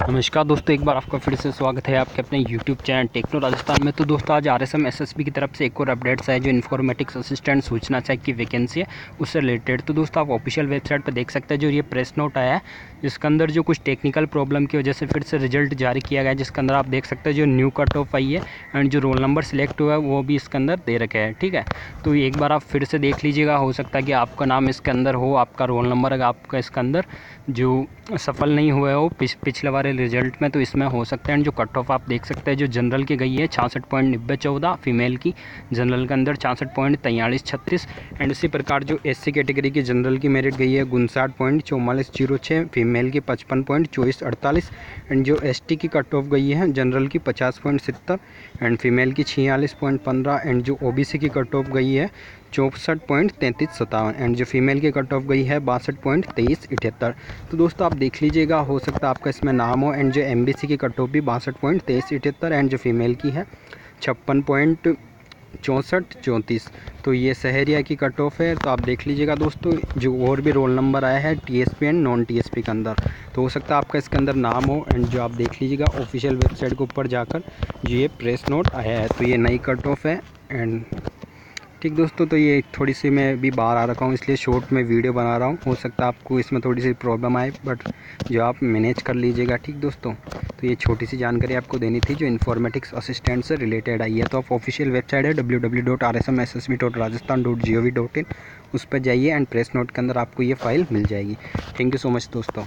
नमस्कार दोस्तों, एक बार आपका फिर से स्वागत है आपके अपने YouTube चैनल टेक्नो राजस्थान में। तो दोस्तों आज RSM SSB की तरफ से एक और अपडेट्स है जो इन्फॉर्मेटिक्स असिस्टेंट सूचना चेक की वैकेंसी है उससे रिलेटेड। तो दोस्तों आप ऑफिशियल वेबसाइट पर देख सकते हैं जो ये प्रेस नोट आया है जिसके अंदर जो कुछ टेक्निकल प्रॉब्लम की वजह से फिर से रिजल्ट जारी किया गया है, जिसके अंदर आप देख सकते हैं जो न्यू कट ऑफ आई है एंड जो रोल नंबर सिलेक्ट हुआ है वो भी इसके अंदर दे रखे हैं। ठीक है, तो एक बार आप फिर से देख लीजिएगा, हो सकता है कि आपका नाम इसके अंदर हो, आपका रोल नंबर अगर आपका इसके अंदर जो सफल नहीं हुआ है वो पिछले वाले रिजल्ट में, तो इसमें हो सकता है। जो कट ऑफ आप देख सकते हैं जो जनरल की गई है 66.9014, फीमेल की जनरल के अंदर 66.4336 एंड उसी प्रकार जो SC कैटेगरी की जनरल की मेरिट गई है 59.4406, फीमेल की 55.2448 एंड जो ST की कट ऑफ गई है जनरल की 50.70 एंड फीमेल की 46.15 एंड जो OBC की कट ऑफ गई है 64.3357 एंड जो फीमेल की कट ऑफ गई है 62.2378। तो दोस्तों आप देख लीजिएगा, हो सकता है आपका इसमें नाम हो। एंड जो MBC की कट ऑफ भी 62.2378 एंड जो फीमेल की है 56.6434। तो ये सहरिया की कट ऑफ है। तो आप देख लीजिएगा दोस्तों, जो और भी रोल नंबर आया है TSP एंड नॉन TSP के अंदर, तो हो सकता है आपका इसके अंदर नाम हो। एंड जो आप देख लीजिएगा ऑफिशियल वेबसाइट के ऊपर जाकर जो ये प्रेस नोट आया है, तो ये नई कट ऑफ है। एंड ठीक दोस्तों, तो ये थोड़ी सी मैं भी बाहर आ रखा हूँ इसलिए शॉर्ट में वीडियो बना रहा हूँ। हो सकता है आपको इसमें थोड़ी सी प्रॉब्लम आए, बट जो आप मैनेज कर लीजिएगा। ठीक दोस्तों, तो ये छोटी सी जानकारी आपको देनी थी जो इन्फॉर्मेटिक्स असिस्टेंट से रिलेटेड आई है। तो आप ऑफिशियल वेबसाइट है www.rsmssb.rajasthan.gov.in, उस पर जाइए एंड प्रेस नोट के अंदर आपको ये फाइल मिल जाएगी। थैंक यू सो मच दोस्तों।